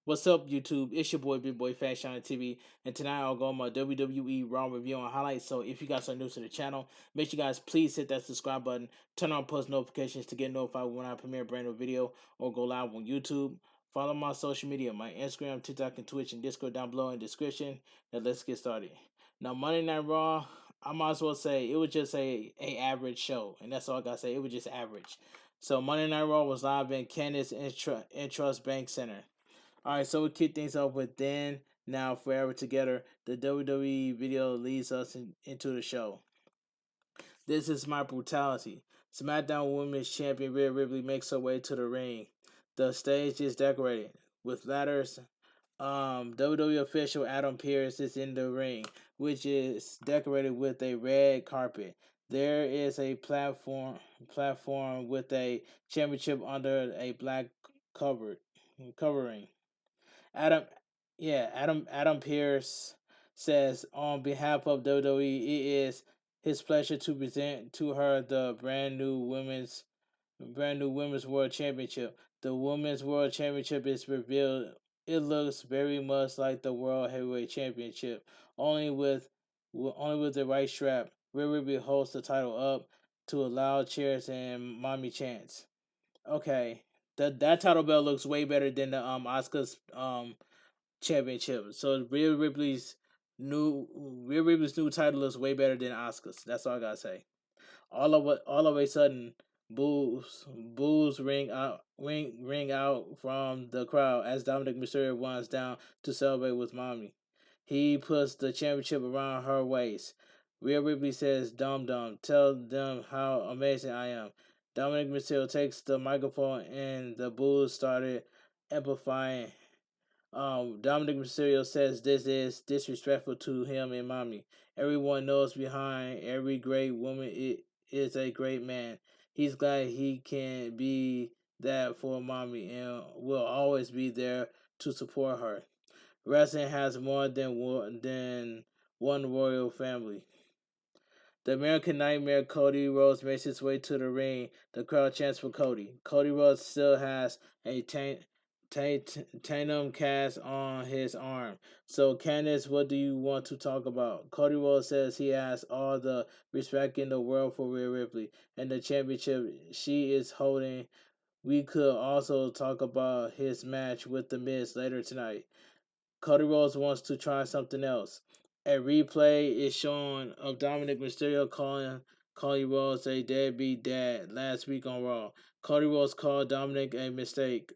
What's up, YouTube? It's your boy, Big Boy Fat Shiny TV, and tonight I'll go on my WWE Raw review and highlights. So, if you guys are new to the channel, make sure you guys please hit that subscribe button, turn on post notifications to get notified when I premiere a brand new video or go live on YouTube. Follow my social media, my Instagram, TikTok, and Twitch, and Discord down below in the description. Now, let's get started. Now, Monday Night Raw, I might as well say it was just a average show, and that's all I gotta say. It was just average. So, Monday Night Raw was live in Candace Intrust Bank Center. Alright, so we kick things off with Then, Now, Forever Together. The WWE video leads us into the show. This is my brutality. SmackDown Women's Champion Rhea Ripley makes her way to the ring. The stage is decorated with ladders. WWE official Adam Pearce is in the ring, which is decorated with a red carpet. There is a platform with a championship under a black covering. Adam, Adam Pearce says on behalf of WWE, it is his pleasure to present to her the brand new women's world championship. The women's world championship is revealed. It looks very much like the world heavyweight championship, only with the right strap. Rhea Ripley holds the title up to allow cheers and mommy chants. Okay, that title belt looks way better than the Oscars championship. So Rhea Ripley's new title is way better than Oscars. That's all I gotta say. All of a sudden, boos ring out from the crowd as Dominic Mysterio runs down to celebrate with mommy. He puts the championship around her waist. Rhea Ripley says, "Dum dum, tell them how amazing I am." Dominic Mysterio takes the microphone and the boos started amplifying. Dominic Mysterio says this is disrespectful to him and mommy. Everyone knows behind every great woman is a great man. He's glad he can be that for mommy and will always be there to support her. Wrestling has more than one royal family. The American Nightmare Cody Rhodes makes his way to the ring. The crowd chants for Cody. Cody Rhodes still has a titanium cast on his arm. So, Candace, what do you want to talk about? Cody Rhodes says he has all the respect in the world for Rhea Ripley and the championship she is holding. We could also talk about his match with The Miz later tonight. Cody Rhodes wants to try something else. A replay is shown of Dominic Mysterio calling Cody Rhodes a deadbeat dad last week on Raw. Cody Rhodes called Dominic a mistake.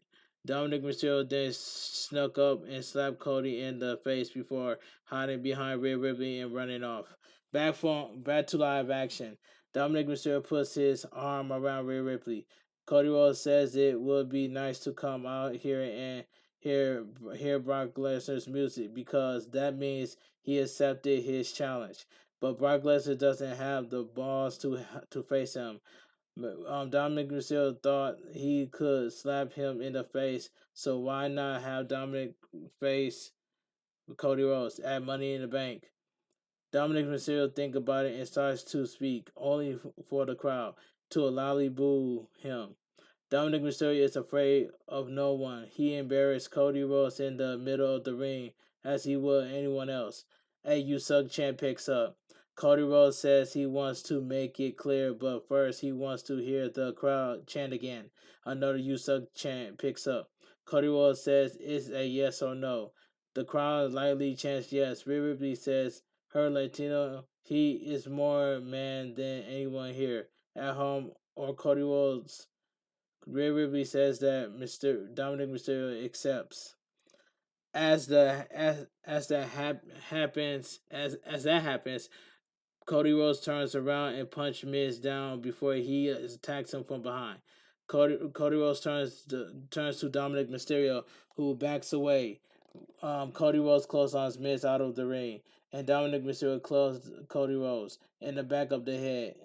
Dominic Mysterio then snuck up and slapped Cody in the face before hiding behind Rhea Ripley and running off. Back to live action. Dominic Mysterio puts his arm around Rhea Ripley. Cody Rhodes says it would be nice to come out here and hear Brock Lesnar's music because that means he accepted his challenge. But Brock Lesnar doesn't have the balls to face him. Dominic Mysterio thought he could slap him in the face, so why not have Dominic face Cody Rhodes at Money in the Bank? Dominic Mysterio thinks about it and starts to speak, only for the crowd to loudly boo him. Dominic Mysterio is afraid of no one. He embarrassed Cody Rhodes in the middle of the ring as he would anyone else. A "You Suck" chant picks up. Cody Rhodes says he wants to make it clear, but first he wants to hear the crowd chant again. Another "You Suck" chant picks up. Cody Rhodes says it's a yes or no. The crowd lightly chants yes. Rhea Ripley says her Latino, he is more man than anyone here at home, or Cody Rhodes. Rhea Ripley says that Dominic Mysterio accepts. As that happens, Cody Rhodes turns around and punches Miz down before he attacks him from behind. Cody Rhodes turns to Dominic Mysterio, who backs away. Cody Rhodes clotheslines Miz out of the ring, and Dominic Mysterio closes Cody Rhodes in the back of the head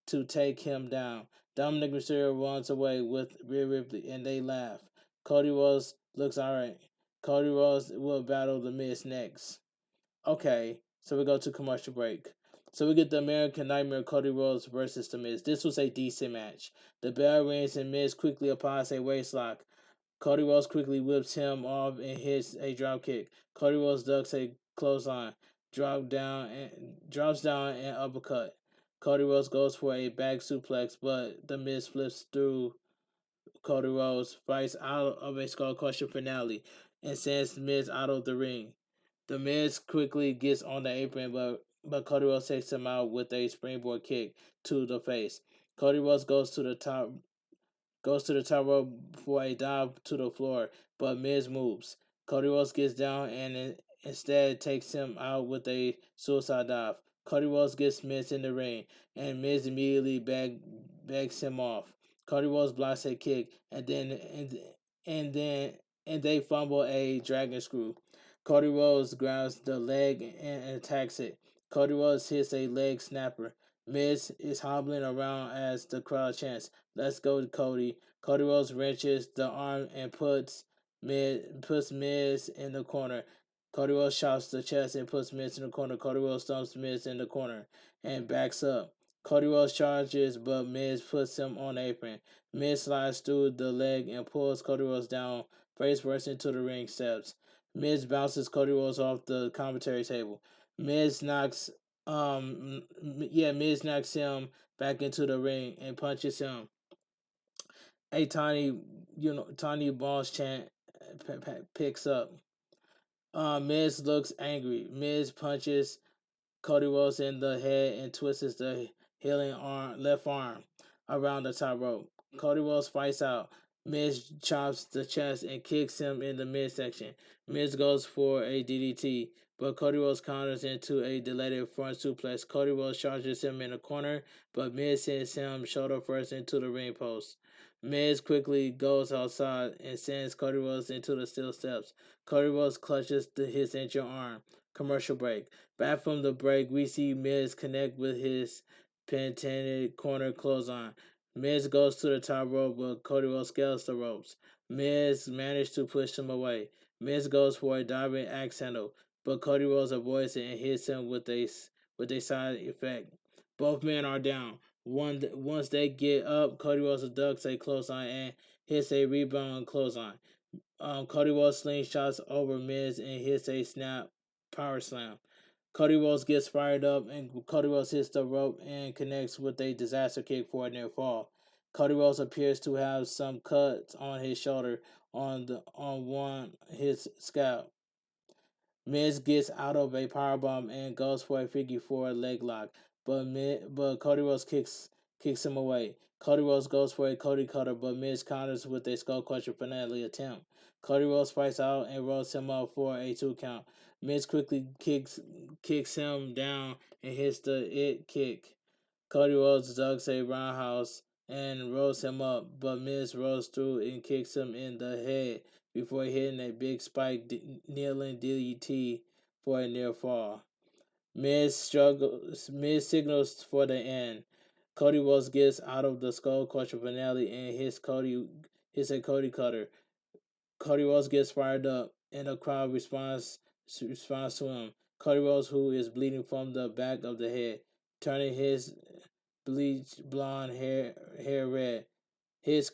to take him down. Dominic Mysterio runs away with Rhea Ripley, and they laugh. Cody Rhodes looks alright. Cody Rhodes will battle The Miz next. Okay, so we go to commercial break. So we get the American Nightmare Cody Rhodes versus The Miz. This was a decent match. The bell rings and Miz quickly applies a waistlock Cody Rhodes quickly whips him off and hits a drop kick. Cody Rhodes ducks a clothesline, drops down and uppercut. Cody Rhodes goes for a back suplex, but the Miz flips through Cody Rhodes, fights out of a skull crusher finale, and sends Miz out of the ring. The Miz quickly gets on the apron, but Cody Rhodes takes him out with a springboard kick to the face. Cody Rhodes goes to the top rope for a dive to the floor, but Miz moves. Cody Rhodes gets down and instead takes him out with a suicide dive. Cody Rhodes gets Miz in the ring, and Miz immediately begs him off. Cody Rhodes blocks a kick, and then and they fumble a dragon screw. Cody Rhodes grabs the leg and attacks it. Cody Rhodes hits a leg snapper. Miz is hobbling around as the crowd chants, "Let's go, Cody." Cody Rhodes wrenches the arm and puts Miz in the corner. Cody Rhodes chops the chest and puts Miz in the corner. Cody Rhodes stomps Miz in the corner and backs up. Cody Rhodes charges, but Miz puts him on the apron. Miz slides through the leg and pulls Cody Rhodes down face first into the ring steps. Miz bounces Cody Rhodes off the commentary table. Miz knocks Miz knocks him back into the ring and punches him. A tiny boss chant picks up. Miz looks angry. Miz punches Cody Rhodes in the head and twists the left arm around the top rope. Cody Rhodes fights out. Miz chops the chest and kicks him in the midsection. Miz goes for a DDT, but Cody Rhodes counters into a delayed front suplex. Cody Rhodes charges him in the corner, but Miz sends him shoulder first into the ring post. Miz quickly goes outside and sends Cody Rhodes into the steel steps. Cody Rhodes clutches his injured arm. Commercial break. Back from the break, we see Miz connect with his patented corner clothesline. Miz goes to the top rope, but Cody Rhodes scales the ropes. Miz managed to push him away. Miz goes for a diving axe handle, but Cody Rhodes avoids it and hits him with a side effect. Both men are down. Once they get up, Cody Rhodes ducks a clothesline and hits a rebound clothesline. Cody Rhodes slingshots over Miz and hits a snap power slam. Cody Rhodes gets fired up and Cody Rhodes hits the rope and connects with a disaster kick for a near fall. Cody Rhodes appears to have some cuts on his shoulder on his scalp. Miz gets out of a powerbomb and goes for a figure four leg lock, but Cody Rhodes kicks him away. Cody Rhodes goes for a Cody cutter, but Miz counters with a skull crusher finale attempt. Cody Rhodes fights out and rolls him up for a 2 count. Miz quickly kicks him down and hits the it kick. Cody Rhodes ducks a roundhouse and rolls him up, but Miz rolls through and kicks him in the head before hitting a big spike kneeling DDT for a near fall. Miz signals for the end. Cody Rhodes gets out of the skull crusher finale and hits a Cody cutter. Cody Rhodes gets fired up, and the crowd responds to him. Cody Rhodes, who is bleeding from the back of the head, turning his bleached blonde hair red. His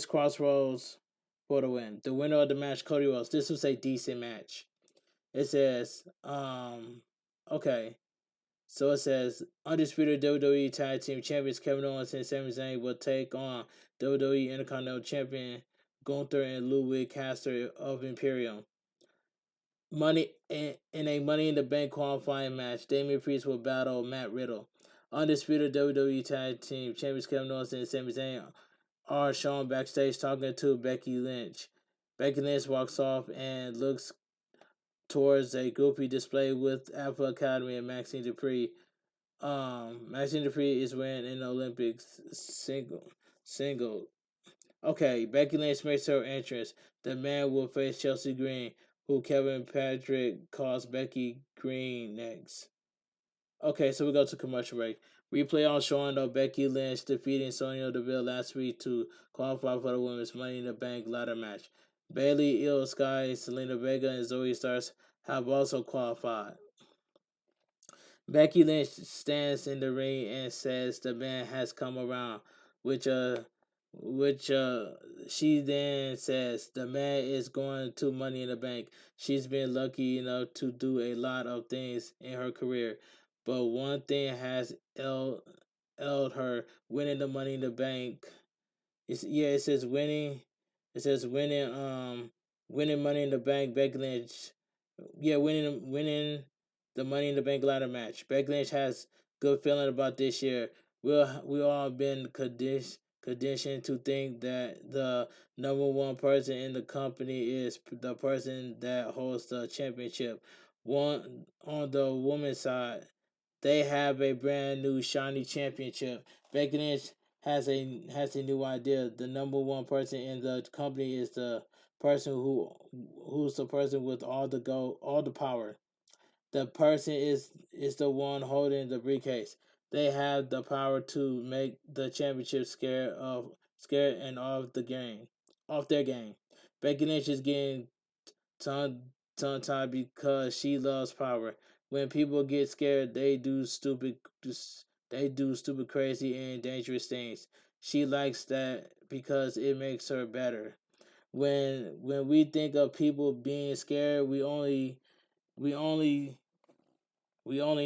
crossroads for the win. The winner of the match, Cody Rhodes. This was a decent match. It says, okay. So it says, undisputed WWE Tag Team Champions Kevin Owens and Sami Zayn will take on WWE Intercontinental Champion Gunther and Ludwig Kaiser of Imperium. In a Money in the Bank qualifying match, Damian Priest will battle Matt Riddle. Undisputed WWE Tag Team Champions Kevin Owens and Sami Zayn are shown backstage talking to Becky Lynch. Becky Lynch walks off and looks towards a groupie display with Alpha Academy and Maxine Dupree. Maxine Dupree is wearing an Olympics single. Okay, Becky Lynch makes her entrance. The man will face Chelsea Green, who Kevin Patrick calls Becky Green next. Okay, so we go to commercial break. Replay on showing of Becky Lynch defeating Sonya Deville last week to qualify for the Women's Money in the Bank ladder match. Bayley, Io Sky, Selena Vega, and Zoe Starks have also qualified. Becky Lynch stands in the ring and says the man has come around, which which she then says the man is going to Money in the Bank. She's been lucky enough to do a lot of things in her career, but one thing has ailed her: winning the Money in the Bank. It says winning. It says winning. Winning Money in the Bank. Becky Lynch. Yeah, winning the Money in the Bank ladder match. Becky Lynch has good feeling about this year. We all been conditioned to think that the number one person in the company is the person that holds the championship. One on the women's side, they have a brand new shiny championship. Becky Lynch has a new idea. The number one person in the company is the person who's the person with all the power. The person is the one holding the briefcase. They have the power to make the championship scared and off their game. Becky Lynch is getting tongue tied because she loves power. When people get scared, they do stupid, crazy, and dangerous things. She likes that because it makes her better. When we think of people being scared, we only we only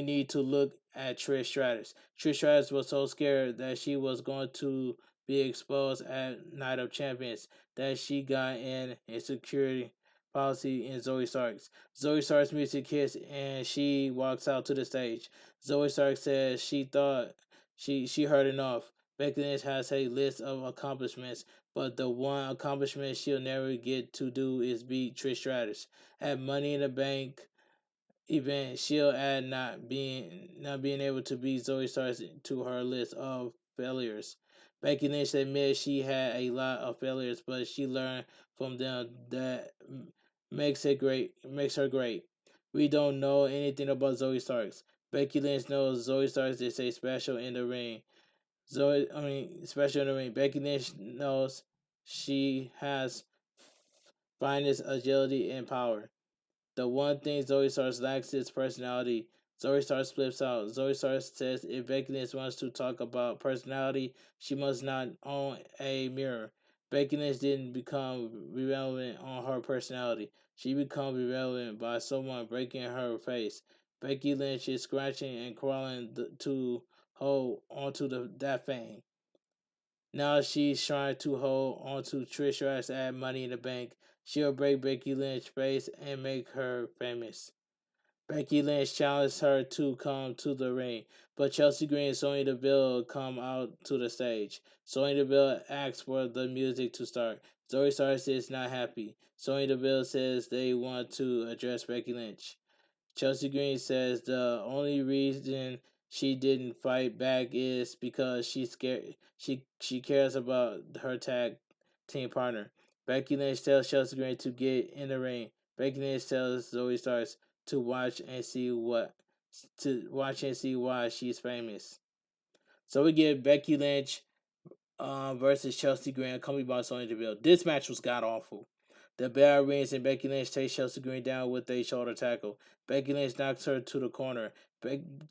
need to look at Trish Stratus. Trish Stratus was so scared that she was going to be exposed at Night of Champions that she got in a security policy in Zoe Starks. Zoe Starks music hits and she walks out to the stage. Zoe Starks says she thought she heard enough. Becky Lynch has a list of accomplishments, but the one accomplishment she'll never get to do is beat Trish Stratus. At Money in the Bank event, she'll add not being able to beat Zoe Starks to her list of failures. Becky Lynch admits she had a lot of failures, but she learned from them that makes her great. We don't know anything about Zoe Starks. Becky Lynch knows Zoe Starks is a special in the ring. Special in the ring. Becky Lynch knows she has finest agility and power. The one thing Zoe Starks lacks is personality. Zoe Starks flips out. Zoe Starks says if Becky Lynch wants to talk about personality, she must not own a mirror. Becky Lynch didn't become irrelevant on her personality. She became irrelevant by someone breaking her face. Becky Lynch is scratching and crawling to hold onto that fame. Now she's trying to hold onto Trish Stratus at Money in the Bank. She'll break Becky Lynch's face and make her famous. Becky Lynch challenged her to come to the ring, but Chelsea Green and Sonya Deville come out to the stage. Sonya Deville asks for the music to start. Zoe Starks is not happy. Sonya Deville says they want to address Becky Lynch. Chelsea Green says the only reason she didn't fight back is because she's scared. She cares about her tag team partner. Becky Lynch tells Chelsea Green to get in the ring. Becky Lynch tells Zoe Starks to watch and see why she's famous. So we get Becky Lynch versus Chelsea Green, accompanied by Sonya Deville. This match was god awful. The bell rings and Becky Lynch takes Chelsea Green down with a shoulder tackle. Becky Lynch knocks her to the corner.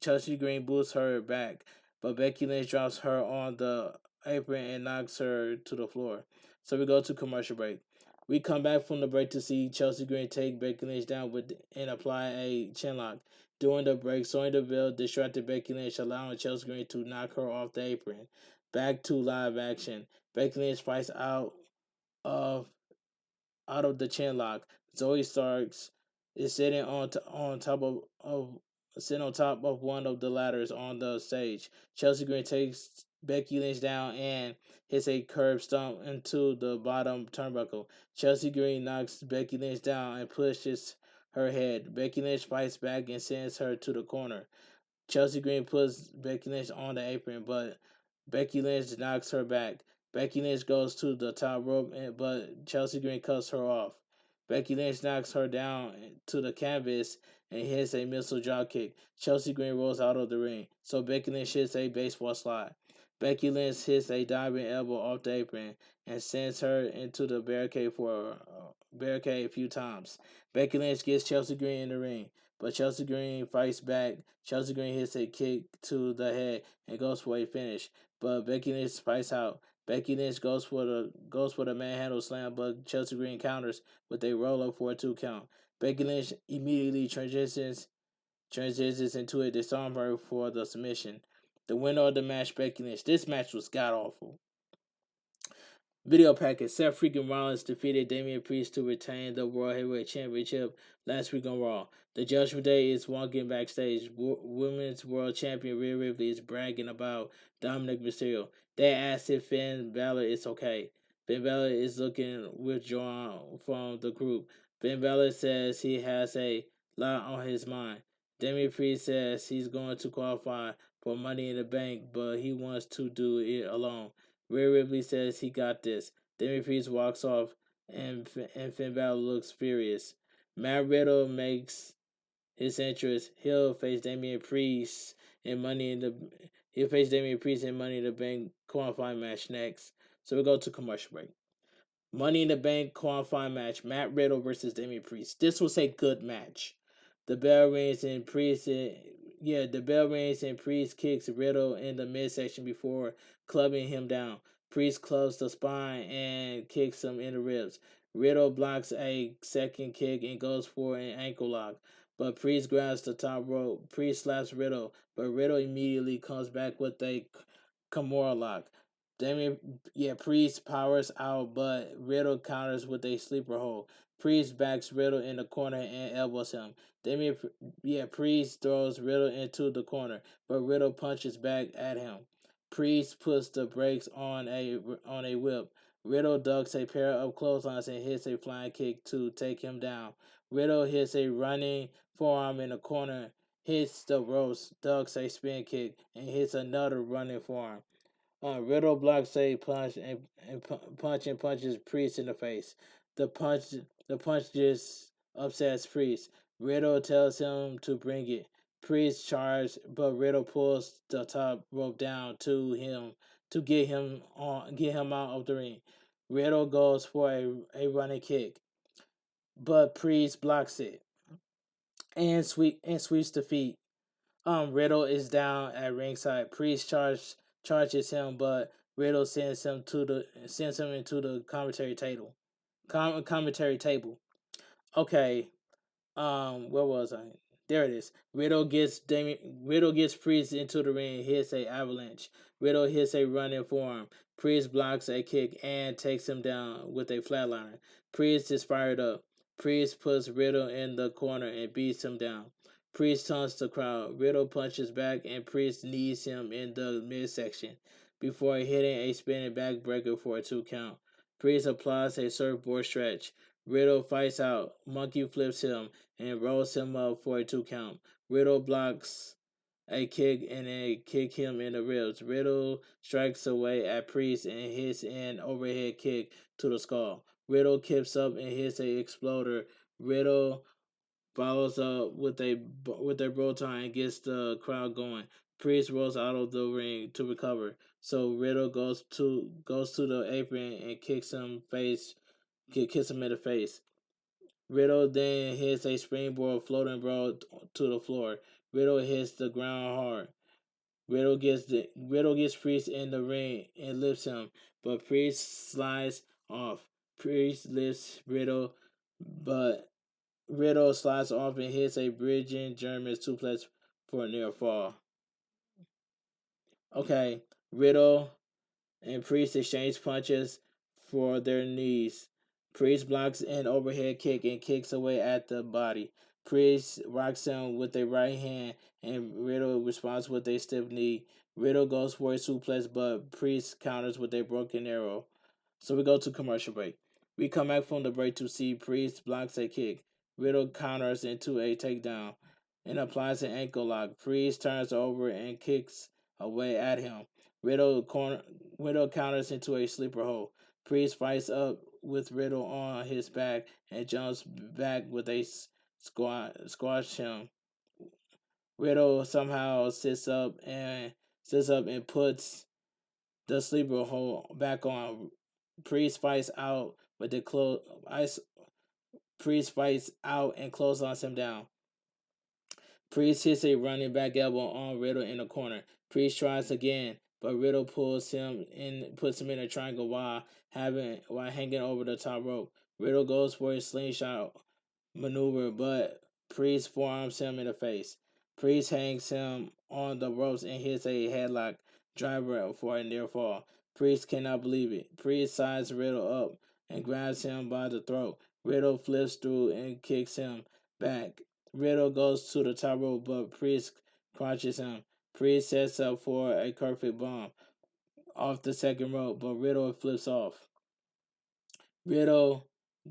Chelsea Green boosts her back, but Becky Lynch drops her on the apron and knocks her to the floor. So we go to commercial break. We come back from the break to see Chelsea Green take Becky Lynch down and apply a chinlock. During the break, Sonya Deville distracted Becky Lynch, allowing Chelsea Green to knock her off the apron. Back to live action. Becky Lynch fights of the chin lock. Zoe Starks is sitting on top of sitting on top of one of the ladders on the stage. Chelsea Green takes Becky Lynch down and hits a curb stomp into the bottom turnbuckle. Chelsea Green knocks Becky Lynch down and pushes her head. Becky Lynch fights back and sends her to the corner. Chelsea Green puts Becky Lynch on the apron, but Becky Lynch knocks her back. Becky Lynch goes to the top rope, but Chelsea Green cuts her off. Becky Lynch knocks her down to the canvas and hits a missile dropkick. Chelsea Green rolls out of the ring, so Becky Lynch hits a baseball slide. Becky Lynch hits a diving elbow off the apron and sends her into the barricade a few times. Becky Lynch gets Chelsea Green in the ring, but Chelsea Green fights back. Chelsea Green hits a kick to the head and goes for a finish, but Becky Lynch fights out. Becky Lynch goes for the manhandle slam, but Chelsea Green counters with a roll up for a 2 count. Becky Lynch immediately transitions into a disarm her for the submission. The winner of the match, Becky Lynch. This match was god awful. Video package: Seth freaking Rollins defeated Damian Priest to retain the World Heavyweight Championship last week on Raw. The Judgment Day is walking backstage. Women's World Champion Rhea Ripley is bragging about Dominic Mysterio. They asked if Finn Balor is okay. Finn Balor is looking withdrawn from the group. Finn Balor says he has a lot on his mind. Damian Priest says he's going to qualify for Money in the Bank, but he wants to do it alone. Rhea Ripley says he got this. Damian Priest walks off, and Finn Balor looks furious. Matt Riddle makes his entrance. He'll face Damian Priest in Money in the Bank qualifying match next. So we go to commercial break. Money in the Bank qualifying match: Matt Riddle versus Damian Priest. This was a good match. The bell rings and Priest kicks Riddle in the midsection before clubbing him down. Priest clubs the spine and kicks him in the ribs. Riddle blocks a second kick and goes for an ankle lock, but Priest grabs the top rope. Priest slaps Riddle, but Riddle immediately comes back with a Kimura lock. Priest powers out, but Riddle counters with a sleeper hold. Priest backs Riddle in the corner and elbows him. Priest throws Riddle into the corner, but Riddle punches back at him. Priest puts the brakes on a whip. Riddle ducks a pair of clotheslines and hits a flying kick to take him down. Riddle hits a running forearm in the corner, hits the ropes, ducks a spin kick, and hits another running forearm. Riddle blocks a punch and punches Priest in the face. The punch just upsets Priest. Riddle tells him to bring it. Priest charges, but Riddle pulls the top rope down to him to get him out of the ring. Riddle goes for a running kick, but Priest blocks it and sweeps the feet. Riddle is down at ringside. Priest charges him, but Riddle sends him into the commentary table. Commentary table. Okay. Where was I? There it is. Riddle gets Priest into the ring, hits a avalanche. Riddle hits a running forearm. Priest blocks a kick and takes him down with a flatliner. Priest is fired up. Priest puts Riddle in the corner and beats him down. Priest taunts the crowd. Riddle punches back and Priest knees him in the midsection before hitting a spinning backbreaker for a 2 count. Priest applies a surfboard stretch. Riddle fights out. Monkey flips him and rolls him up for a 2 count. Riddle blocks a kick and kick him in the ribs. Riddle strikes away at Priest and hits an overhead kick to the skull. Riddle kips up and hits a exploder. Riddle follows up with a bow tie and gets the crowd going. Priest rolls out of the ring to recover. So Riddle goes to the apron and kicks him in the face. Riddle then hits a springboard floating bro to the floor. Riddle hits the ground hard. Riddle gets Priest in the ring and lifts him, but Priest slides off. Priest lifts Riddle, but Riddle slides off and hits a bridging German suplex for a near fall. Okay, Riddle and Priest exchange punches for their knees. Priest blocks an overhead kick and kicks away at the body. Priest rocks him with a right hand and Riddle responds with a stiff knee. Riddle goes for a suplex, but Priest counters with a broken arrow. So we go to commercial break. We come back from the break to see Priest blocks a kick. Riddle counters into a takedown and applies an ankle lock. Priest turns over and kicks away at him. Riddle counters into a sleeper hold. Priest fights up with Riddle on his back and jumps back with a squash him. Riddle somehow sits up and puts the sleeper hold back on. Priest fights out and clotheslines him down. Priest hits a running back elbow on Riddle in the corner. Priest tries again, but Riddle pulls him in, puts him in a triangle while hanging over the top rope. Riddle goes for his slingshot maneuver, but Priest forearms him in the face. Priest hangs him on the ropes and hits a headlock driver for a near fall. Priest cannot believe it. Priest sizes Riddle up and grabs him by the throat. Riddle flips through and kicks him back. Riddle goes to the top rope, but Priest crunches him. Priest sets up for a perfect bomb off the second rope, but Riddle flips off. Riddle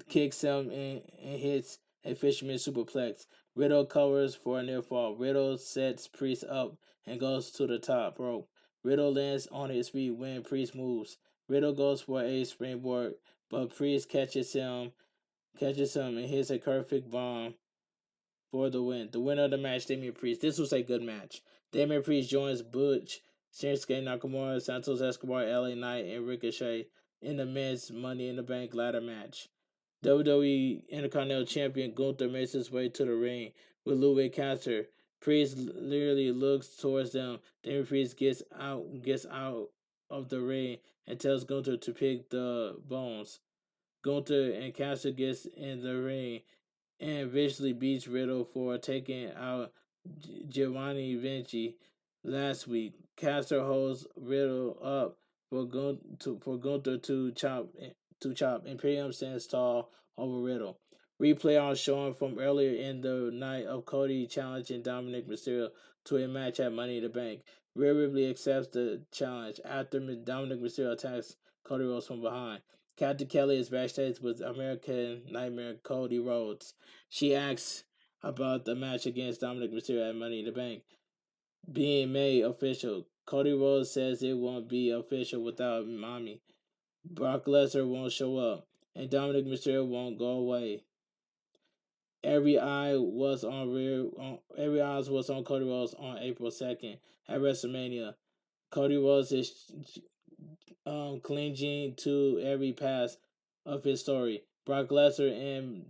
kicks him and hits a fisherman superplex. Riddle covers for a near fall. Riddle sets Priest up and goes to the top rope. Riddle lands on his feet when Priest moves. Riddle goes for a springboard, but Priest catches him and hits a perfect bomb for the win. The winner of the match, Damian Priest. This was a good match. Damian Priest joins Butch, Shinsuke Nakamura, Santos Escobar, LA Knight, and Ricochet in the men's Money in the Bank ladder match. WWE Intercontinental Champion Gunther makes his way to the ring with Ludwig Kaiser. Priest literally looks towards them. Damian Priest gets out of the ring and tells Gunther to pick the bones. Gunther and Kaiser gets in the ring and viciously beats Riddle for taking out Giovanni Vinci last week. Caster holds Riddle up for Gunther to chop. Imperium stands tall over Riddle. Replay on showing from earlier in the night of Cody challenging Dominic Mysterio to a match at Money in the Bank. Rhea Ripley accepts the challenge after Dominic Mysterio attacks Cody Rhodes from behind. Captain Kelly is backstage with American Nightmare Cody Rhodes. She asks about the match against Dominic Mysterio at Money in the Bank being made official. Cody Rhodes says it won't be official without Mommy. Brock Lesnar won't show up, and Dominic Mysterio won't go away. Every eyes was on Cody Rhodes on April 2nd at WrestleMania. Cody Rhodes is clinging to every pass of his story. Brock Lesnar and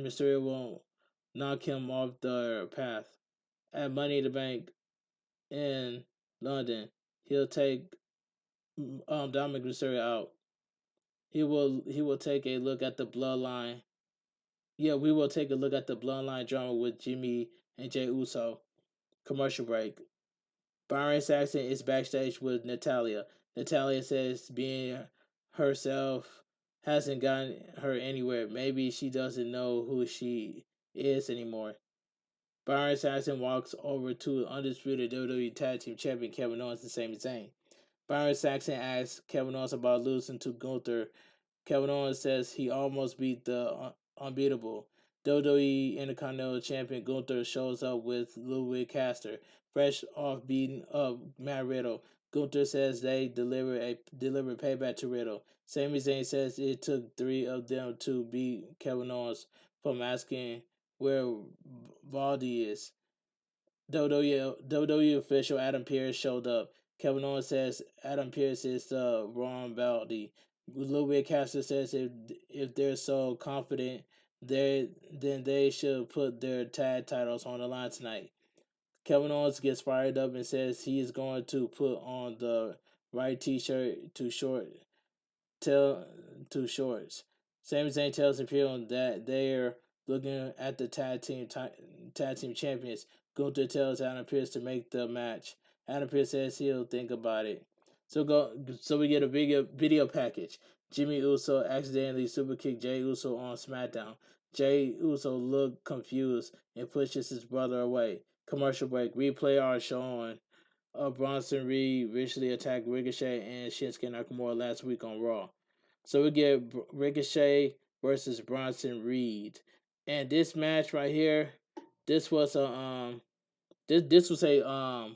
Mysterio won't knock him off the path. At Money in the Bank in London, he'll take Dominic Mysterio out. He will take a look at the bloodline. Yeah, we will take a look at the bloodline drama with Jimmy and Jey Uso. Commercial break. Byron Saxton is backstage with Natalia. Natalia says being herself hasn't gotten her anywhere. Maybe she doesn't know who she is anymore. Byron Saxton walks over to undisputed WWE Tag Team Champion Kevin Owens and Sami Zayn. Byron Saxton asks Kevin Owens about losing to Gunther. Kevin Owens says he almost beat the unbeatable WWE Intercontinental Champion Gunther shows up with Ludwig Kaiser, fresh off beating up Matt Riddle. Gunther says they delivered payback to Riddle. Sami Zayn says it took three of them to beat Kevin Owens from asking where Valdi is. WWE official Adam Pearce showed up. Kevin Owens says Adam Pearce is the wrong Valdi. Ludwig Kaiser says if they're so confident, then they should put their tag titles on the line tonight. Kevin Owens gets fired up and says he is going to put on the right T-shirt to shorts. Sami Zayn tells Imperium that they're looking at the tag team champions. Gunther tells Adam Pearce to make the match. Adam Pearce says he'll think about it. So we get a video package. Jimmy Uso accidentally superkicked Jey Uso on SmackDown. Jey Uso looked confused and pushes his brother away. Commercial break. Replay are showing Bronson Reed recently attacked Ricochet and Shinsuke Nakamura last week on Raw. So we get Ricochet versus Bronson Reed, and this match right here, this was this was a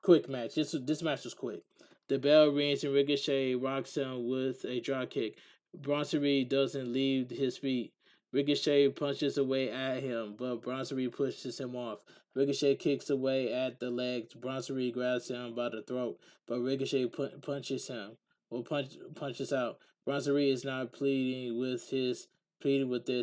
quick match. This match was quick. The bell rings and Ricochet rocks him with a drop kick. Bronson Reed doesn't leave his feet. Ricochet punches away at him, but Bronson Reed pushes him off. Ricochet kicks away at the legs. Bronson Reed grabs him by the throat, but Ricochet punches him. Punches out. Bronson Reed is not pleading with this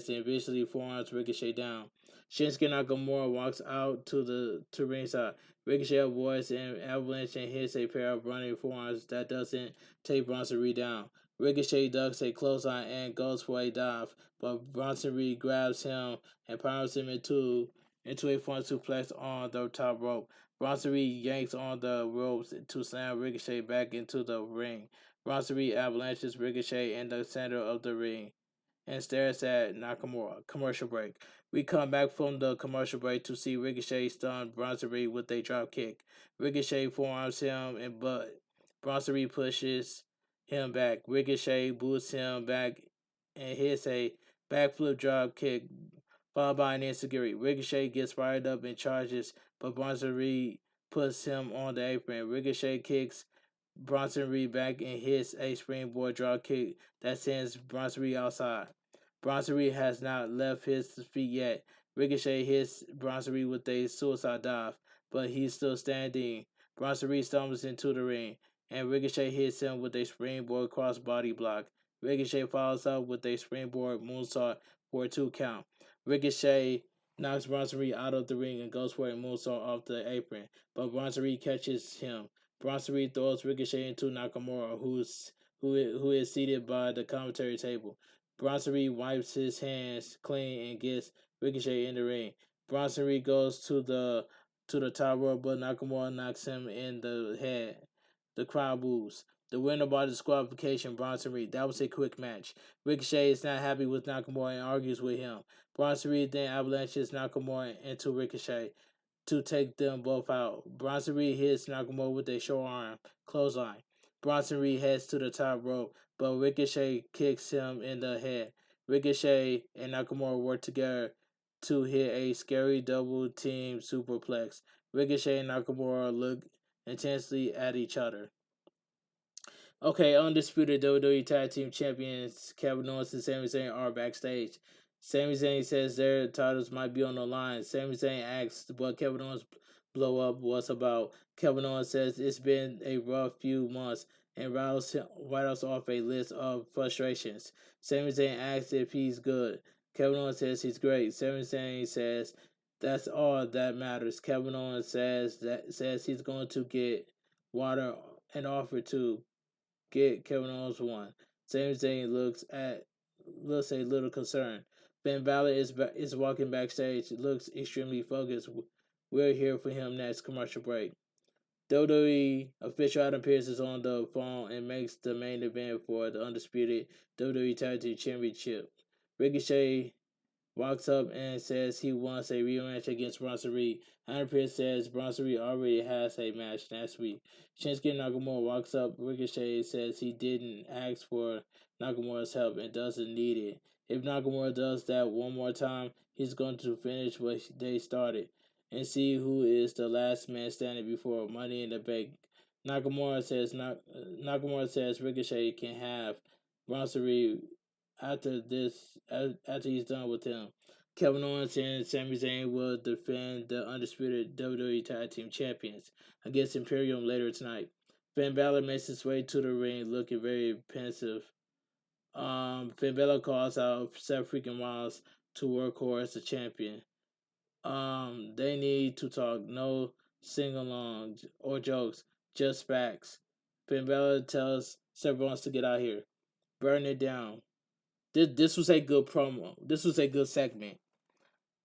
and viciously forearms Ricochet down. Shinsuke Nakamura walks out to ringside. Ricochet avoids an avalanche and hits a pair of running forearms that doesn't take Bronson Reed down. Ricochet ducks a clothesline and goes for a dive, but Bronson Reed grabs him and powers him into a front suplex on the top rope. Bronson Reed yanks on the ropes to slam Ricochet back into the ring. Bronson Reed avalanches Ricochet in the center of the ring and stares at Nakamura. Commercial break. We come back from the commercial break to see Ricochet stun Bronson Reed with a drop kick. Ricochet forearms him and but Bronson Reed pushes him back. Ricochet boosts him back and hits a backflip drop kick followed by an insecurity. Ricochet gets fired up and charges, but Bronson Reed puts him on the apron. Ricochet kicks Bronson Reed back and hits a springboard drop kick that sends Bronson Reed outside. Bronson Reed has not left his feet yet. Ricochet hits Bronson Reed with a suicide dive, but he's still standing. Bronson Reed stumbles into the ring, and Ricochet hits him with a springboard crossbody block. Ricochet follows up with a springboard moonsault for a 2 count. Ricochet knocks Bronson Reed out of the ring and goes for a moonsault off the apron, but Bronson Reed catches him. Bronson Reed throws Ricochet into Nakamura, who is seated by the commentary table. Bronson Reed wipes his hands clean and gets Ricochet in the ring. Bronson Reed goes to the top rope, but Nakamura knocks him in the head. The crowd boos. The winner by disqualification, Bronson Reed. That was a quick match. Ricochet is not happy with Nakamura and argues with him. Bronson Reed then avalanches Nakamura into Ricochet to take them both out. Bronson Reed hits Nakamura with a short arm clothesline. Bronson Reed heads to the top rope, but Ricochet kicks him in the head. Ricochet and Nakamura work together to hit a scary double team superplex. Ricochet and Nakamura look intensely at each other. Okay, undisputed WWE Tag Team Champions Kevin Owens and Sami Zayn are backstage. Sami Zayn says their titles might be on the line. Sami Zayn asks what Kevin Owens' blow up was about. Kevin Owens says it's been a rough few months and rattles off a list of frustrations. Sami Zayn asks if he's good. Kevin Owens says he's great. Sami Zayn says that's all that matters. Kevin Owens says he's going to get water and offer to get Kevin Owens one. Sami Zayn looks a little concerned. Finn Balor is walking backstage. Looks extremely focused. We're here for him next commercial break. WWE official Adam Pearce is on the phone and makes the main event for the undisputed WWE Tag Team Championship. Ricochet walks up and says he wants a rematch against Bronson Reed. Adam Pearce says Bronson Reed already has a match next week. Shinsuke Nakamura walks up. Ricochet says he didn't ask for Nakamura's help and doesn't need it. If Nakamura does that one more time, he's going to finish what they started and see who is the last man standing before Money in the Bank. Nakamura says Ricochet can have Bronson Reed after he's done with him. Kevin Owens and Sami Zayn will defend the undisputed WWE Tag Team Champions against Imperium later tonight. Finn Balor makes his way to the ring looking very pensive. Finn Balor calls out Seth freaking Rollins to Workhorse the champion. They need to talk. No sing-alongs or jokes, just facts. Finn Balor tells Seth Rollins to get out here. Burn it down. This was a good promo. This was a good segment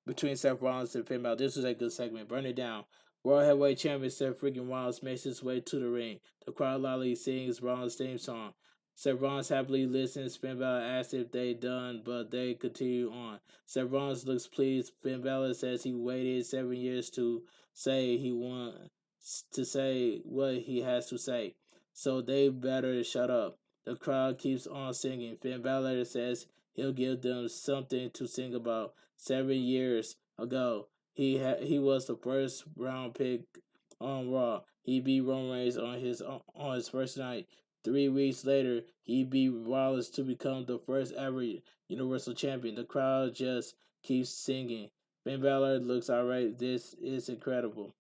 between Seth Rollins and Finn Balor. This was a good segment. Burn it down. World Heavyweight Champion Seth freaking Rollins makes his way to the ring. The crowd loudly sings Rollins' theme song. Seth Rollins happily listens. Finn Balor asks if they done, but they continue on. Seth Rollins looks pleased. Finn Balor says he waited 7 years to say he wants to say what he has to say, so they better shut up. The crowd keeps on singing. Finn Balor says he'll give them something to sing about. 7 years ago, he was the first round pick on Raw. He beat Roman Reigns on his first night. 3 weeks later, he beat Rollins to become the first ever Universal Champion. The crowd just keeps singing. Finn Balor looks alright. This is incredible.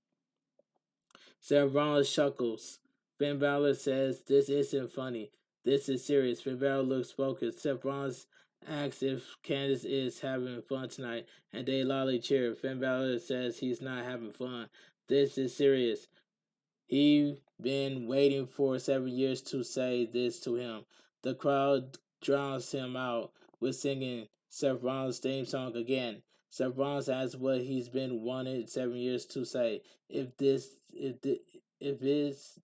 Seth Rollins chuckles. Finn Balor says this isn't funny. This is serious. Finn Balor looks focused. Seth Rollins asks if Candice is having fun tonight, and they loudly cheer. Finn Balor says he's not having fun. This is serious. He been waiting for 7 years to say this to him. The crowd drowns him out with singing Seth Rollins' theme song again. Seth Rollins asks what he's been wanted 7 years to say. If it's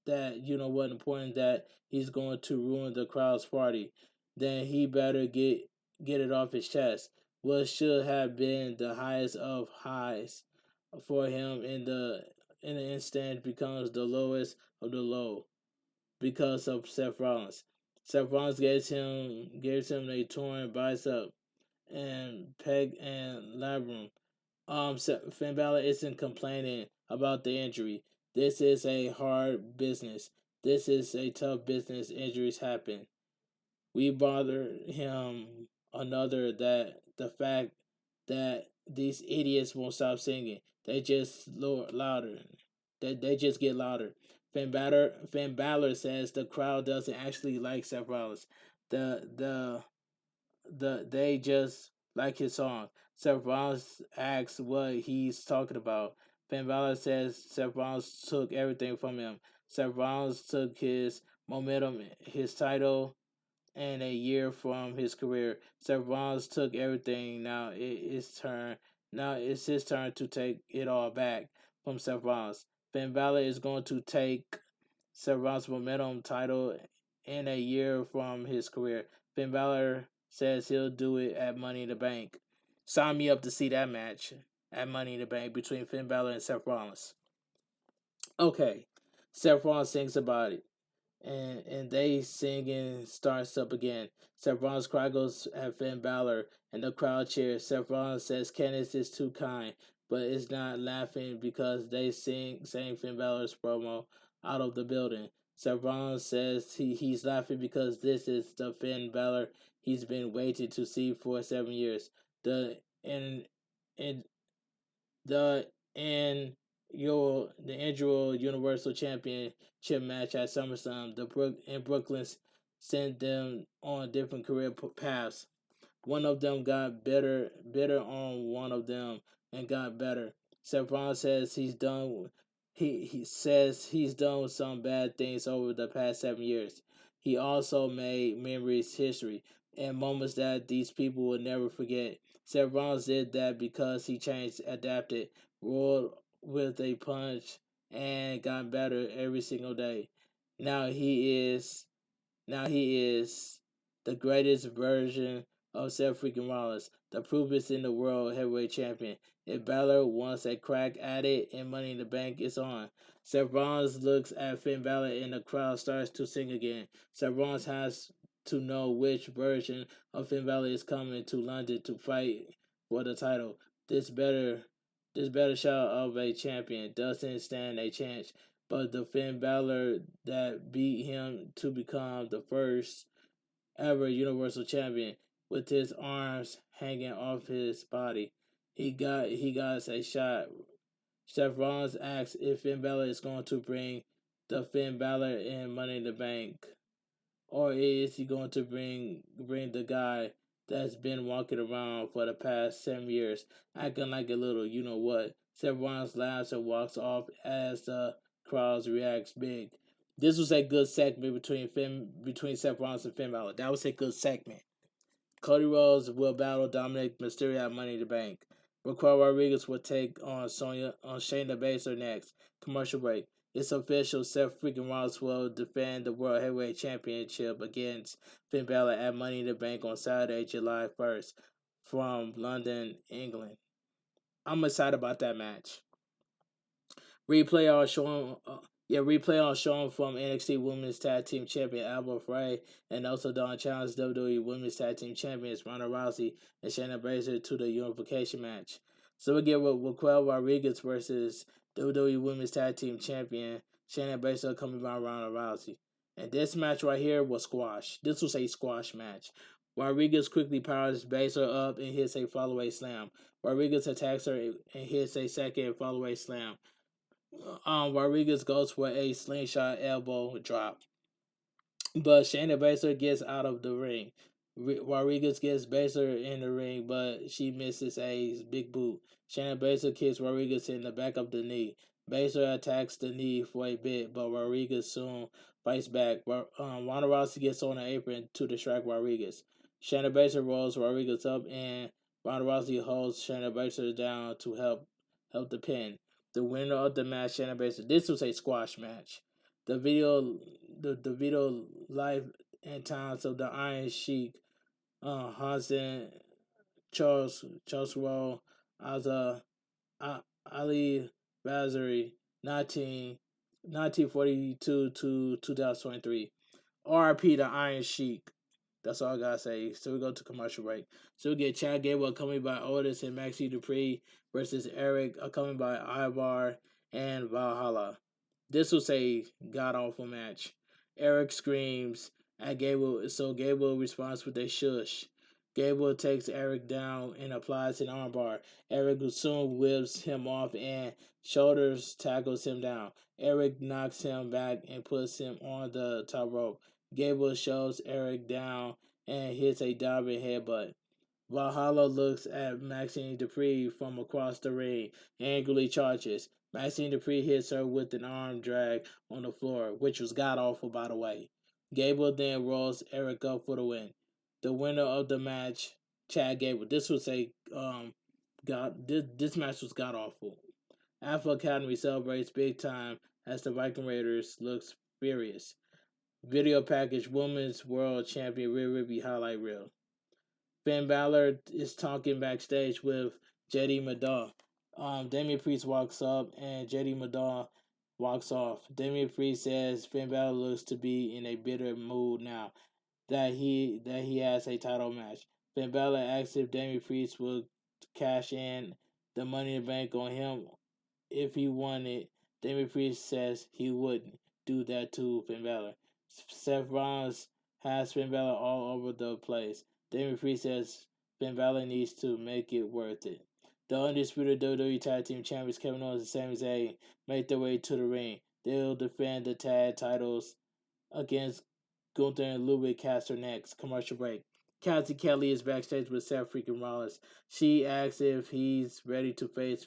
that what important that he's going to ruin the crowd's party, then he better get it off his chest. What should have been the highest of highs for him in an instant becomes the lowest of the low because of Seth Rollins. Seth Rollins gives him a torn bicep and peg and labrum. Finn Balor isn't complaining about the injury. This is a hard business. This is a tough business. Injuries happen. We bother him another that the fact that these idiots won't stop singing. They just louder. They just get louder. Finn Balor says the crowd doesn't actually like Seth Rollins. The the they just like his song. Seth Rollins asks what he's talking about. Finn Balor says Seth Rollins took everything from him. Seth Rollins took his momentum, his title, and a year from his career. Seth Rollins took everything. Now it's his turn to take it all back from Seth Rollins. Finn Balor is going to take Seth Rollins' momentum title in a year from his career. Finn Balor says he'll do it at Money in the Bank. Sign me up to see that match at Money in the Bank between Finn Balor and Seth Rollins. Okay, Seth Rollins thinks about it and they singing starts up again. Seth Rollins' cry goes at Finn Balor, and the crowd cheers. Seth Rollins says Candice is too kind, but is not laughing because they saying Finn Balor's promo out of the building. Seth Rollins says he's laughing because this is the Finn Balor he's been waiting to see for 7 years. The in the in the inaugural Universal Championship match at SummerSlam, in Brooklyn sent them on different career paths. One of them got better on one of them, and got better. Seth Rollins says he's done. He says he's done some bad things over the past 7 years. He also made memories, history, and moments that these people will never forget. Seth Rollins did that because he changed, adapted, rolled with a punch, and got better every single day. Now he is now he is the greatest version of Seth freaking Rollins, the provest in the world heavyweight champion. If Balor wants a crack at it and Money in the Bank is on. Seth Rollins looks at Finn Balor and the crowd starts to sing again. Seth Rollins has to know which version of Finn Balor is coming to London to fight for the title. This better shot of a champion doesn't stand a chance, but the Finn Balor that beat him to become the first ever Universal Champion with his arms hanging off his body. He got a shot. Seth Rollins asks if Finn Balor is going to bring the Finn Balor in Money in the Bank, or is he going to bring the guy that's been walking around for the past 7 years, acting like a little you know what? Seth Rollins laughs and walks off as the crowd reacts big. This was a good segment between Seth Rollins and Finn Balor. That was a good segment. Cody Rhodes will battle Dominic Mysterio at Money in the Bank. Raquel Rodriguez will take on Shayna Baszler next. Commercial break. It's official. Seth freaking Rollins will defend the World Heavyweight Championship against Finn Balor at Money in the Bank on Saturday, July 1st from London, England. I'm excited about that match. Replay on showing from NXT Women's Tag Team Champion Alba Fyre and also Dawn challenged WWE Women's Tag Team Champions Ronda Rousey and Shayna Baszler to the unification match. So we get Raquel Rodriguez versus WWE Women's Tag Team Champion Shayna Baszler coming by Ronda Rousey. And this match right here was squash. This was a squash match. Rodriguez quickly powers Baszler up and hits a follow-away slam. Rodriguez attacks her and hits a second follow-away slam. Rodriguez goes for a slingshot elbow drop, but Shayna Baszler gets out of the ring. Rodriguez gets Baszler in the ring, but she misses a big boot. Shannon Baszler kicks Rodriguez in the back of the knee. Baszler attacks the knee for a bit, but Rodriguez soon fights back. Ronda Rousey gets on the apron to distract Rodriguez. Shannon Baszler rolls Rodriguez up, and Ronda Rousey holds Shannon Baszler down to help the pin. The winner of the match, Shannon Baszler. This was a squash match. The video, the video live in times of the Iron Sheik, Hansen, Charles Rowe, as Ali Bazari, 1942 to 2023. RIP the Iron Sheik. That's all I gotta say. So we go to commercial break. So we get Chad Gable accompanied by Otis and Maxie Dupree versus Eric accompanied by Ivar and Valhalla. This was a god awful match. Eric screams at Gable, so Gable responds with a shush. Gable takes Eric down and applies an armbar. Eric soon whips him off and shoulders tackles him down. Eric knocks him back and puts him on the top rope. Gable shoves Eric down and hits a diving headbutt. Valhalla looks at Maxine Dupree from across the ring and angrily charges. Maxine Dupree hits her with an arm drag on the floor, which was god awful, by the way. Gable then rolls Eric up for the win. The winner of the match, Chad Gable. This was a this match was god awful. Alpha Academy celebrates big time as the Viking Raiders looks furious. Video package Women's World Champion Rhea Ripley highlight reel. Finn Balor is talking backstage with JD Madal. Damian Priest walks up and JD Madal walks off. Damian Priest says Finn Balor looks to be in a bitter mood now that he has a title match. Finn Balor asks if Damian Priest will cash in the Money in the Bank on him if he won it. Damian Priest says he wouldn't do that to Finn Balor. Seth Rollins has Finn Balor all over the place. Damian Priest says Finn Balor needs to make it worth it. The undisputed WWE Tag Team Champions Kevin Owens and Sami Zayn make their way to the ring. They'll defend the tag titles against Gunther and Ludwig Caster next. Commercial break. Cassie Kelly is backstage with Seth freaking Rollins. She asks if he's ready to face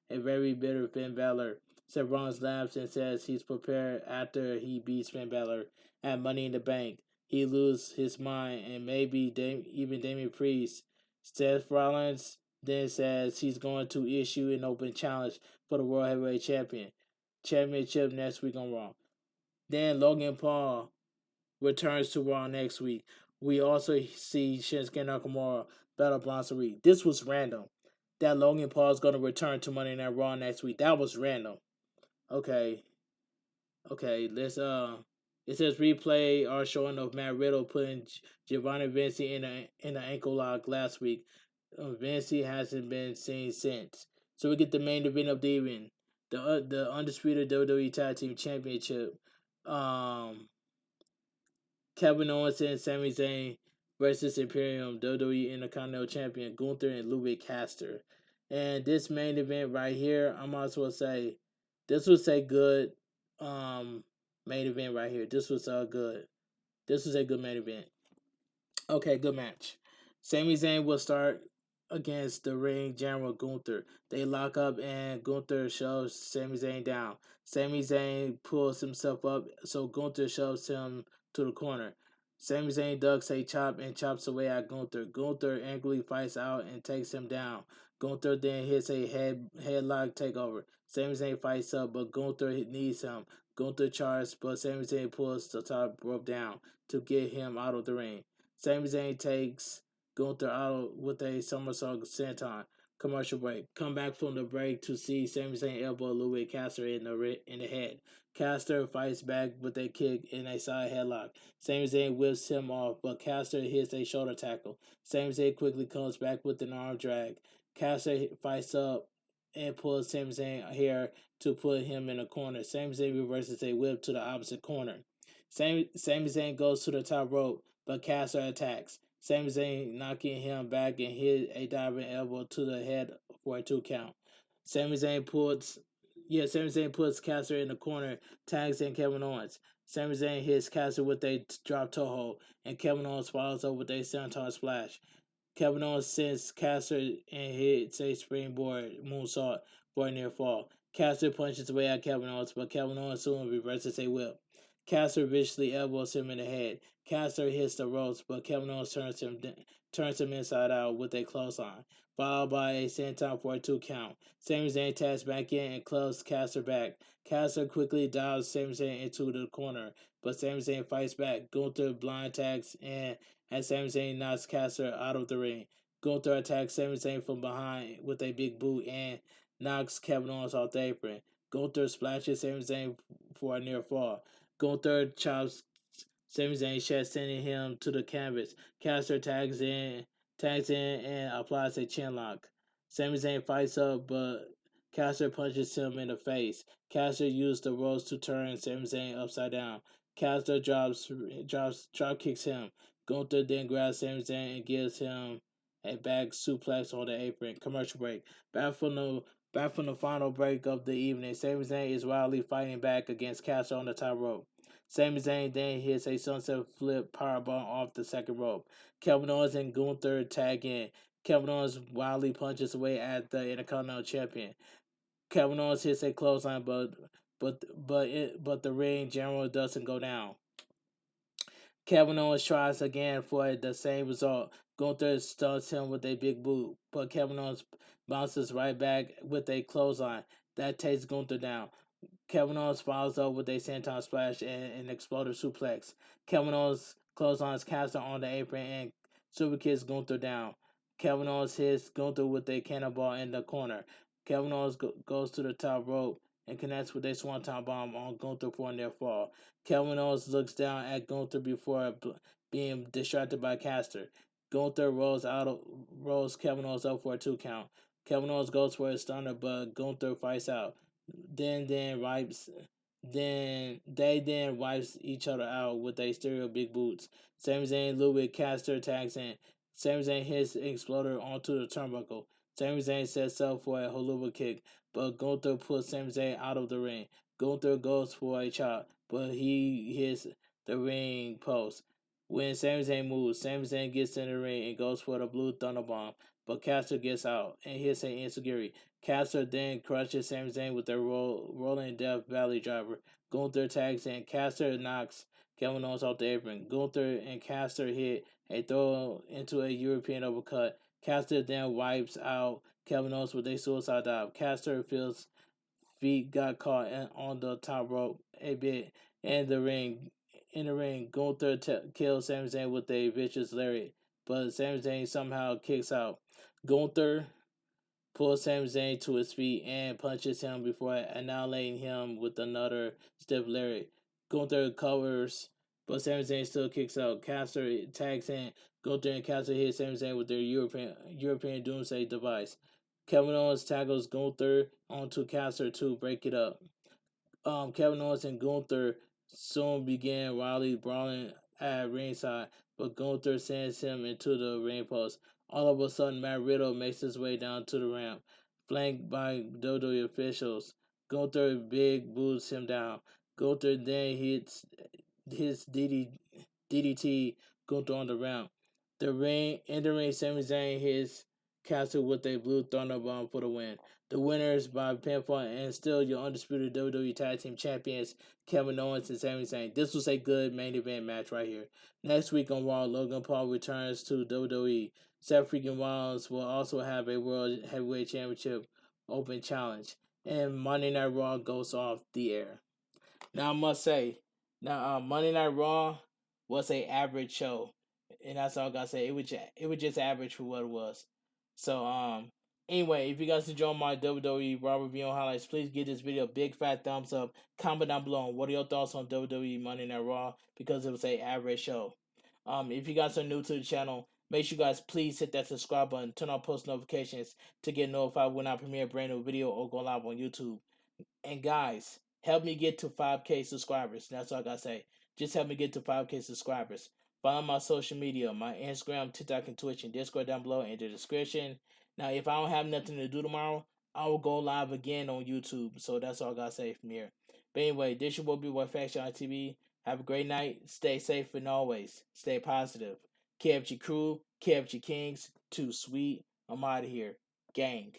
a very bitter Finn Balor. Seth Rollins laughs and says he's prepared after he beats Finn Balor at Money in the Bank. He loses his mind and maybe even Damian Priest. Seth Rollins then says he's going to issue an open challenge for the World Heavyweight Championship next week on Raw. Then Logan Paul returns to Raw next week. We also see Shinsuke Nakamura battle Bronson Reed. This was random. That Logan Paul is going to return to Monday Night Raw next week. That was random. Okay, let's it says replay are showing of Matt Riddle putting Giovanni Vinci in an ankle lock last week. Vinci hasn't been seen since. So we get the main event of the evening, the undisputed WWE Tag Team Championship. Kevin Owens and Sami Zayn versus Imperium WWE Intercontinental Champion Gunther and Ludwig Caster. And this main event right here, I might as well say, this was a good main event right here. This was a good main event. Okay, good match. Sami Zayn will start against the ring general Gunther. They lock up and Gunther shoves Sami Zayn down. Sami Zayn pulls himself up, so Gunther shoves him to the corner. Sami Zayn ducks a chop and chops away at Gunther. Gunther angrily fights out and takes him down. Gunther then hits a headlock takeover. Sami Zayn fights up, but Gunther needs him. Gunther charges, but Sami Zayn pulls the top rope down to get him out of the ring. Sami Zayn takes Gunther out with a somersault senton. Commercial break. Come back from the break to see Sami Zayn elbow Ludwig Caster in the head. Caster fights back with a kick and a side headlock. Sami Zayn whips him off, but Caster hits a shoulder tackle. Sami Zayn quickly comes back with an arm drag. Caster fights up and pulls Sami Zayn here to put him in a corner. Sami Zayn reverses a whip to the opposite corner. Sami Zayn goes to the top rope, but Caster attacks. Sami Zayn knocking him back and hit a diving elbow to the head for a 2 count. Sami Zayn puts Yeah, Sami Zayn puts Caster in the corner, tags in Kevin Owens. Sami Zayn hits Caster with a drop toe hold, and Kevin Owens follows up with a senton splash. Kevin Owens sends Caster and hits a springboard moonsault for a near fall. Caster punches away at Kevin Owens, but Kevin Owens soon reverses a whip. Caster viciously elbows him in the head. Caster hits the ropes, but Kevin Owens turns him inside out with a clothesline, followed by a senton for a 2 count. Sami Zayn taps back in and clubs Caster back. Caster quickly dives Sami Zayn into the corner, but Sami Zayn fights back. Gunther blind tags and as Sami Zayn knocks Caster out of the ring. Gunther attacks Sami Zayn from behind with a big boot and knocks Kevin Owens off the apron. Gunther splashes Sami Zayn for a near fall. Gunther chops Sami Zayn's chest, sending him to the canvas. Caster tags in, and applies a chin lock. Sami Zayn fights up, but Caster punches him in the face. Caster used the ropes to turn Sami Zayn upside down. Caster drop kicks him. Gunther then grabs Sami Zayn and gives him a back suplex on the apron. Commercial break. Back from the final break of the evening, Sami Zayn is wildly fighting back against Caster on the top rope. Sami Zayn then hits a sunset flip powerbomb off the second rope. Kevin Owens and Gunther tag in. Kevin Owens wildly punches away at the Intercontinental Champion. Kevin Owens hits a clothesline, but the ring general doesn't go down. Kevin Owens tries again for the same result. Gunther stuns him with a big boot, but Kevin Owens bounces right back with a clothesline. That takes Gunther down. Kevin Owens follows up with a senton splash and an explosive suplex. Kevin Owens clotheslines Caster on the apron and super kicks Gunther down. Kevin Owens hits Gunther with a cannonball in the corner. Kevin Owens goes to the top rope and connects with a swanton bomb on Gunther for a near fall. Kevin Owens looks down at Gunther before being distracted by Caster. Gunther rolls Kevin Owens up for a 2 count. Kevin Owens goes for a stunner, but Gunther fights out. Then wipes then wipes each other out with a stereo big boots. Sami Zayn Ludwig Caster tags in. Sami Zayn hits Exploder onto the turnbuckle. Sami Zayn sets up for a haluva kick, but Gunther puts Sami Zayn out of the ring. Gunther goes for a chop, but he hits the ring post. When Sami Zayn moves, Sami Zayn gets in the ring and goes for the blue thunder bomb, but Caster gets out and hits an insecurity. Caster then crushes Sami Zayn with a rolling death valley driver. Gunther tags in. Caster knocks Kevin Owens off the apron. Gunther and Caster hit a throw into a European uppercut. Caster then wipes out Kevin Owens with a suicide dive. Caster feels feet got caught on the top rope a bit in the ring. Gunther kills Sami Zayn with a vicious lariat, but Sami Zayn somehow kicks out. Gunther pulls Sami Zayn to his feet and punches him before annihilating him with another stiff lariat. Gunther covers, but Sami Zayn still kicks out. Caster tags in. Gunther and Caster hit Sami Zayn with their European Doomsday device. Kevin Owens tackles Gunther onto Caster to break it up. Kevin Owens and Gunther soon began wildly brawling at ringside, but Gunther sends him into the ring post. All of a sudden, Matt Riddle makes his way down to the ramp, flanked by WWE officials. Gunther big boots him down. Gunther then hits his DDT Gunther on the ramp. In the ring, Sami Zayn hits Castle with a blue thunder bomb for the win. The winners by pinfall and still your undisputed WWE Tag Team Champions, Kevin Owens and Sami Zayn. This was a good main event match right here. Next week on Raw, Logan Paul returns to WWE. Seth freaking Rollins will also have a World Heavyweight Championship Open Challenge. And Monday Night Raw goes off the air. Now I must say, Monday Night Raw was a average show, and that's all I gotta say. It was just average for what it was. So anyway, if you guys enjoy my WWE Raw review and highlights, please give this video a big fat thumbs up. Comment down below what are your thoughts on WWE Monday Night Raw because it was a average show. If you guys are new to the channel, make sure you guys please hit that subscribe button, turn on post notifications to get notified when I premiere a brand new video or go live on YouTube. And guys, help me get to 5K subscribers. That's all I gotta say. Just help me get to 5K subscribers. Follow my social media, my Instagram, TikTok, and Twitch, and Discord down below in the description. Now, if I don't have nothing to do tomorrow, I will go live again on YouTube. So that's all I gotta say from here. But anyway, this your boy B-Boy Faction on TV. Have a great night. Stay safe and always stay positive. Keep your crew, keep your kings. Too sweet. I'm out of here. Gang.